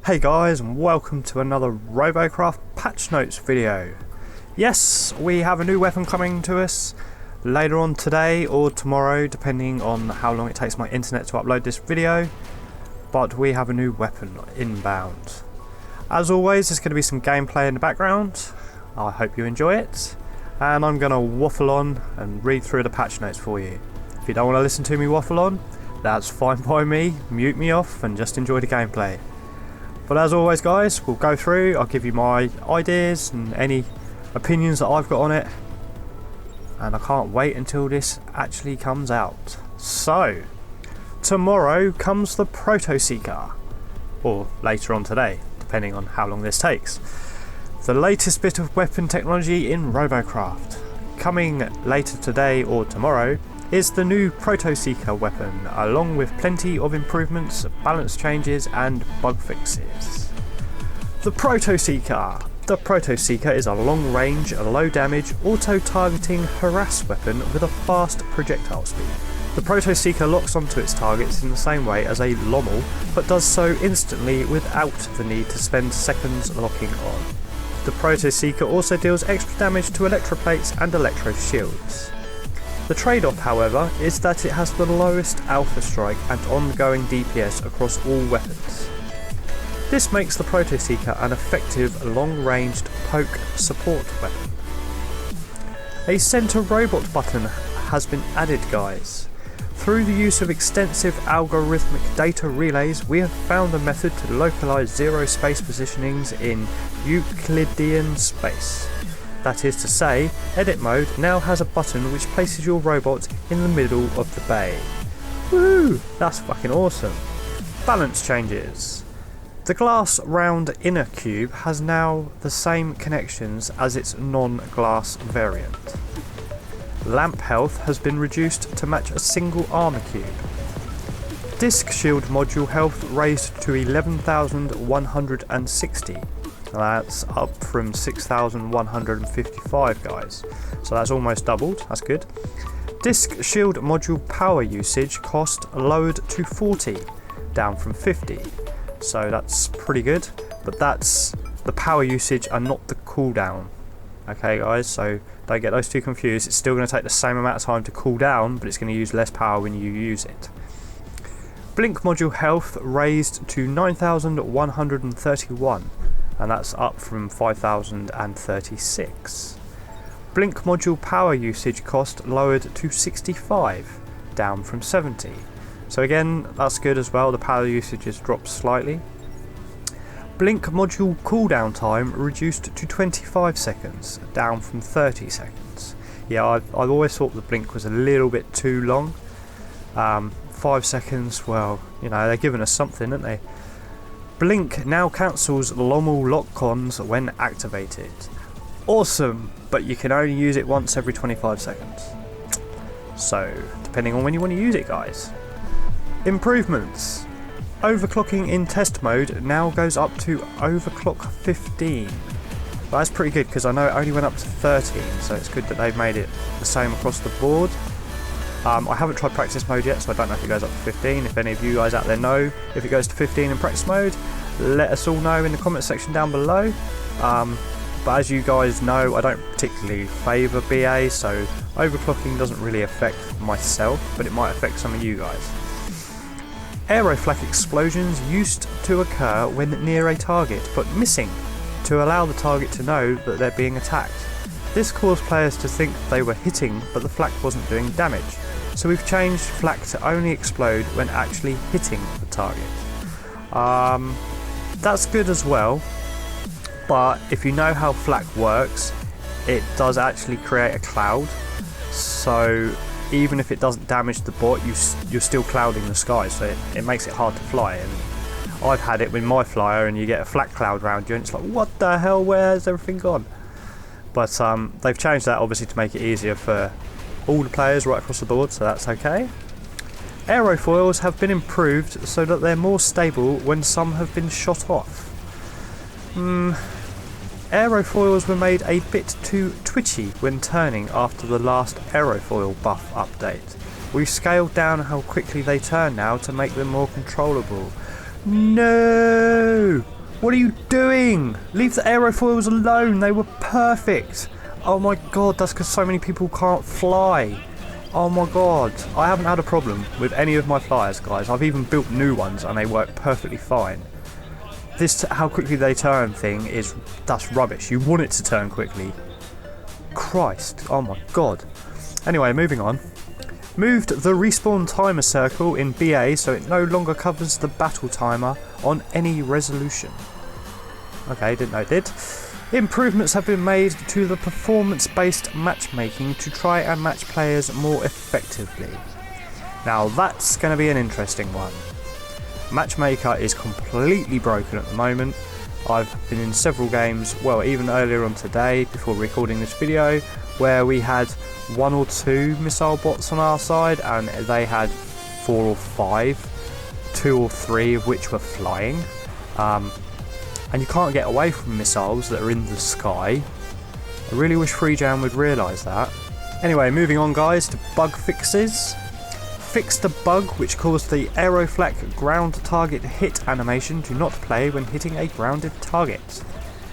Hey guys, and welcome to another Robocraft patch notes video. Yes, we have a new weapon coming to us later on today or tomorrow, depending on how long it takes my internet to upload this video. But we have a new weapon inbound. As always, there's going to be some gameplay in the background. I hope you enjoy it. And I'm going to waffle on and read through the patch notes for you. If you don't want to listen to me waffle on, that's fine by me. Mute me off and just enjoy the gameplay. But as always guys, we'll go through, I'll give you my ideas and any opinions that I've got on it. And I can't wait until this actually comes out. So, tomorrow comes the Proto Seeker. Or later on today, depending on how long this takes. The latest bit of weapon technology in Robocraft. Coming later today or tomorrow is the new Proto Seeker weapon, along with plenty of improvements, balance changes and bug fixes. The Proto Seeker. The Proto Seeker is a long-range, low-damage, auto-targeting harass weapon with a fast projectile speed. The Proto Seeker locks onto its targets in the same way as a Lommel, but does so instantly without the need to spend seconds locking on. The Proto Seeker also deals extra damage to electroplates and electro shields. The trade-off, however, is that it has the lowest alpha strike and ongoing DPS across all weapons. This makes the Proto Seeker an effective long-ranged poke support weapon. A center robot button has been added, guys. Through the use of extensive algorithmic data relays, we have found a method to localize zero space positionings in Euclidean space. That is to say, edit mode now has a button which places your robot in the middle of the bay. Woohoo! That's fucking awesome. Balance changes. The glass round inner cube has now the same connections as its non-glass variant. Lamp health has been reduced to match a single armor cube. Disc shield module health raised to 11,160. That's up from 6,155 guys, so that's almost doubled, that's good. Disc shield module power usage cost lowered to 40, down from 50, so that's pretty good, but that's the power usage and not the cooldown. Okay guys, so don't get those two confused. It's still going to take the same amount of time to cool down, but it's going to use less power when you use it. Blink module health raised to 9,131. And that's up from 5,036. Blink module power usage cost lowered to 65, down from 70. So again, that's good as well, the power usage has dropped slightly. Blink module cooldown time reduced to 25 seconds, down from 30 seconds. Yeah, I've always thought the blink was a little bit too long. 5 seconds, well, you know, they're giving us something, aren't they? Blink now cancels Lommel lock-ons when activated. Awesome, but you can only use it once every 25 seconds. So, depending on when you want to use it, guys. Improvements. Overclocking in test mode now goes up to overclock 15. But that's pretty good because I know it only went up to 13, so it's good that they've made it the same across the board. I haven't tried practice mode yet, so I don't know if it goes up to 15. If any of you guys out there know if it goes to 15 in practice mode, let us all know in the comment section down below. But as you guys know, I don't particularly favour BA, so overclocking doesn't really affect myself, but it might affect some of you guys. Aeroflak explosions used to occur when near a target, but missing, to allow the target to know that they're being attacked. This caused players to think they were hitting, but the flak wasn't doing damage. So we've changed flak to only explode when actually hitting the target. That's good as well, but if you know how flak works, it does actually create a cloud. So even if it doesn't damage the bot, you're still clouding the sky, so it makes it hard to fly. And I've had it with my flyer, and you get a flak cloud around you, and it's like, what the hell, where's everything gone? But they've changed that obviously to make it easier for all the players right across the board, so that's okay. Aerofoils have been improved so that they're more stable when some have been shot off. Aerofoils were made a bit too twitchy when turning after the last aerofoil buff update. We've scaled down how quickly they turn now to make them more controllable. No! What are you doing? Leave the aerofoils alone, they were perfect. Oh my god, that's because so many people can't fly. Oh my god, I haven't had a problem with any of my flyers, guys. I've even built new ones and they work perfectly fine. This how quickly they turn thing that's rubbish. You want it to turn quickly. Christ, oh my god. Anyway, moving on. Moved the respawn timer circle in BA so it no longer covers the battle timer on any resolution. Okay, didn't know it did. Improvements have been made to the performance-based matchmaking to try and match players more effectively. Now that's going to be an interesting one. Matchmaker is completely broken at the moment. I've been in several games, well even earlier on today before recording this video, where we had 1 or 2 missile bots on our side and they had 4 or 5, 2 or 3 of which were flying. And you can't get away from missiles that are in the sky. I really wish FreeJam would realise that. Anyway, moving on guys to bug fixes. Fixed a bug which caused the Aeroflak ground target hit animation to not play when hitting a grounded target.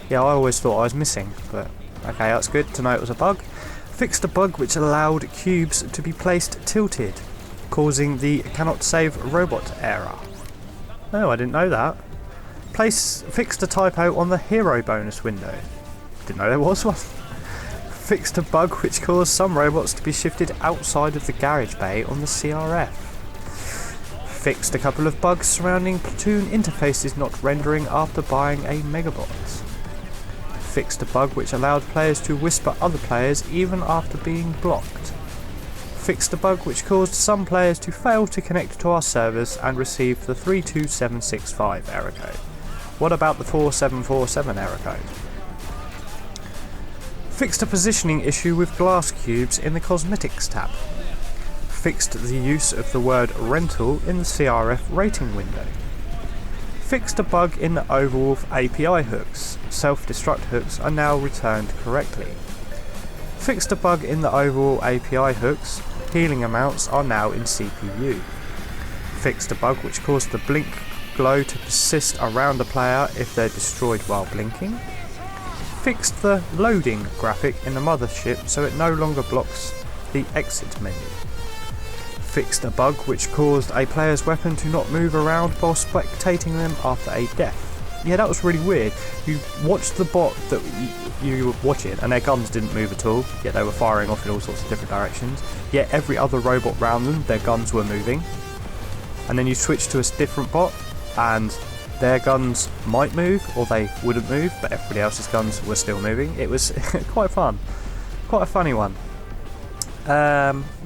Yeah, I always thought I was missing, but okay, that's good to know it was a bug. Fixed a bug which allowed cubes to be placed tilted, causing the cannot save robot error. Oh, I didn't know that. Fixed a typo on the hero bonus window. Didn't know there was one. Fixed a bug which caused some robots to be shifted outside of the garage bay on the CRF. Fixed a couple of bugs surrounding platoon interfaces not rendering after buying a Megabot. Fixed a bug which allowed players to whisper other players even after being blocked. Fixed a bug which caused some players to fail to connect to our servers and receive the 32765 error code. What about the 4747 error code? Fixed a positioning issue with glass cubes in the Cosmetics tab. Fixed the use of the word rental in the CRF rating window. Fixed a bug in the Overwolf API hooks. Self-destruct hooks are now returned correctly. Fixed a bug in the Overwolf API hooks. Healing amounts are now in CPU. Fixed a bug which caused the blink glow to persist around a player if they're destroyed while blinking. Fixed the loading graphic in the mothership so it no longer blocks the exit menu. Fixed a bug which caused a player's weapon to not move around while spectating them after a death. Yeah, that was really weird. You watched the bot that you were watching and their guns didn't move at all, yet they were firing off in all sorts of different directions. Yet every other robot around them, their guns were moving. And then you switch to a different bot and their guns might move or they wouldn't move, but everybody else's guns were still moving. It was quite fun. Quite a funny one.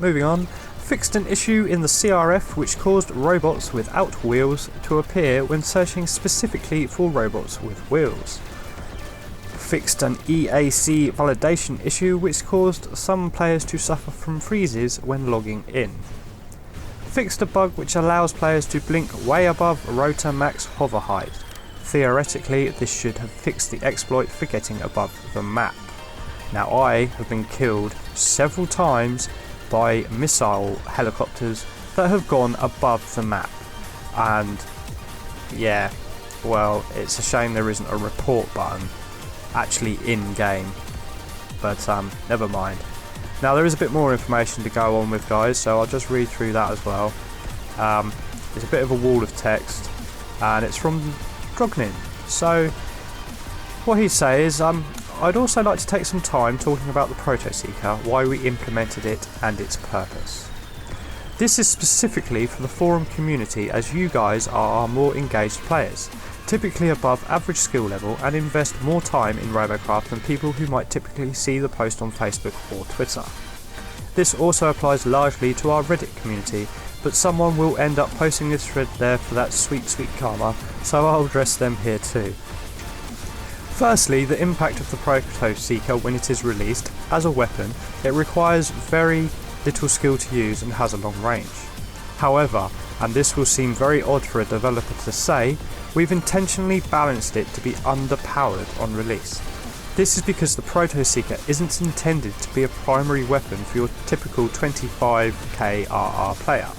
Moving on. Fixed an issue in the CRF which caused robots without wheels to appear when searching specifically for robots with wheels. Fixed an EAC validation issue which caused some players to suffer from freezes when logging in. Fixed a bug which allows players to blink way above rotor max hover height. Theoretically, this should have fixed the exploit for getting above the map. Now I have been killed several times by missile helicopters that have gone above the map, and yeah, well, it's a shame there isn't a report button actually in game, but never mind. Now there is a bit more information to go on with, guys, so I'll just read through that as well. It's a bit of a wall of text and it's from Drognin. So what he'd say is I'd also like to take some time talking about the Proto Seeker, why we implemented it and its purpose. This is specifically for the forum community, as you guys are our more engaged players, typically above average skill level and invest more time in Robocraft than people who might typically see the post on Facebook or Twitter. This also applies largely to our Reddit community, but someone will end up posting this thread there for that sweet karma, so I'll address them here too. Firstly, the impact of the Proto Seeker when it is released. As a weapon, it requires very little skill to use and has a long range. However, and this will seem very odd for a developer to say, we've intentionally balanced it to be underpowered on release. This is because the Proto Seeker isn't intended to be a primary weapon for your typical 25k RR player,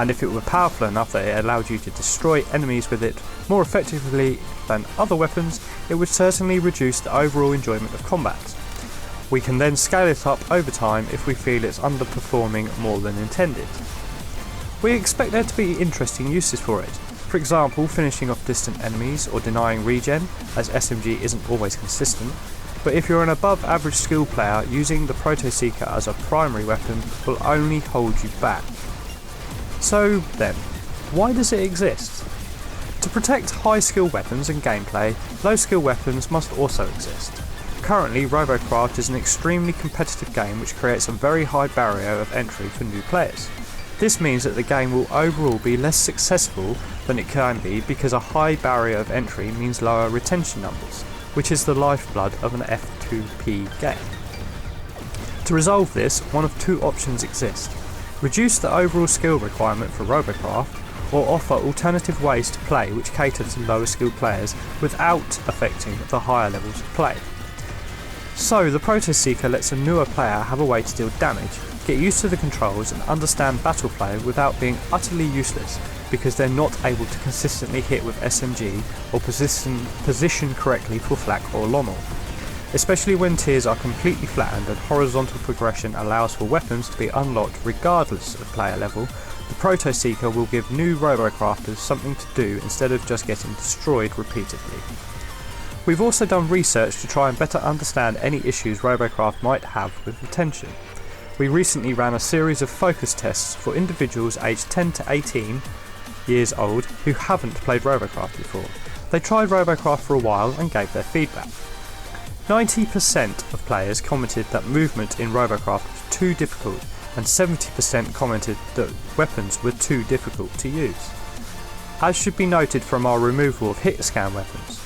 and if it were powerful enough that it allowed you to destroy enemies with it more effectively than other weapons, it would certainly reduce the overall enjoyment of combat. We can then scale it up over time if we feel it's underperforming more than intended. We expect there to be interesting uses for it. For example, finishing off distant enemies or denying regen, as SMG isn't always consistent. But if you're an above average skill player, using the Proto Seeker as a primary weapon will only hold you back. So then, why does it exist? To protect high skill weapons and gameplay, low skill weapons must also exist. Currently, Robocraft is an extremely competitive game which creates a very high barrier of entry for new players. This means that the game will overall be less successful than it can be because a high barrier of entry means lower retention numbers, which is the lifeblood of an F2P game. To resolve this, one of two options exist: reduce the overall skill requirement for Robocraft, or offer alternative ways to play which cater to lower skilled players without affecting the higher levels of play. So the Proto Seeker lets a newer player have a way to deal damage, get used to the controls and understand battle flow without being utterly useless because they're not able to consistently hit with SMG or position correctly for flak or lommel. Especially when tiers are completely flattened and horizontal progression allows for weapons to be unlocked regardless of player level, the Proto Seeker will give new Robocrafters something to do instead of just getting destroyed repeatedly. We've also done research to try and better understand any issues Robocraft might have with retention. We recently ran a series of focus tests for individuals aged 10 to 18 years old who haven't played Robocraft before. They tried Robocraft for a while and gave their feedback. 90% of players commented that movement in Robocraft was too difficult, and 70% commented that weapons were too difficult to use. As should be noted from our removal of hit scan weapons,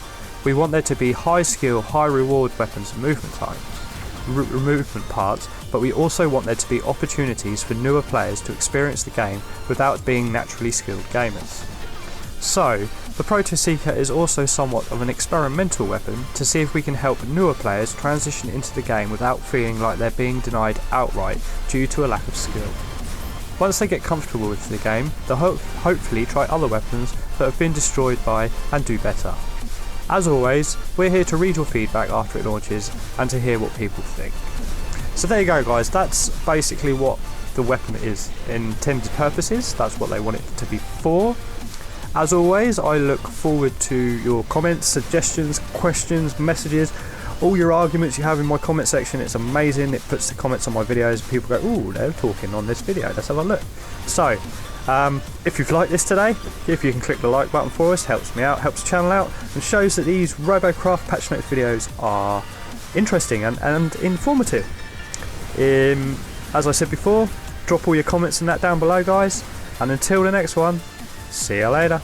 we want there to be high skill, high reward weapons and movement parts, but we also want there to be opportunities for newer players to experience the game without being naturally skilled gamers. So, the Proto Seeker is also somewhat of an experimental weapon to see if we can help newer players transition into the game without feeling like they're being denied outright due to a lack of skill. Once they get comfortable with the game, they'll hopefully try other weapons that have been destroyed by and do better. As always, we're here to read your feedback after it launches and to hear what people think. So there you go guys, that's basically what the weapon is intended purposes, that's what they want it to be for. As always, I look forward to your comments, suggestions, questions, messages, all your arguments you have in my comment section. It's amazing, it puts the comments on my videos and people go, ooh, they're talking on this video, let's have a look. So, if you've liked this today, if you can click the like button for us, helps me out, helps the channel out, and shows that these Robocraft patch notes videos are interesting and informative. As I said before, drop all your comments and that down below guys, and until the next one, see you later.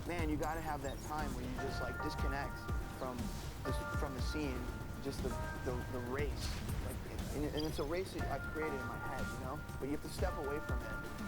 Man, you gotta have that time where you just like disconnect from the scene, just the race, like, and it's a race that I've created in my head, you know. But you have to step away from it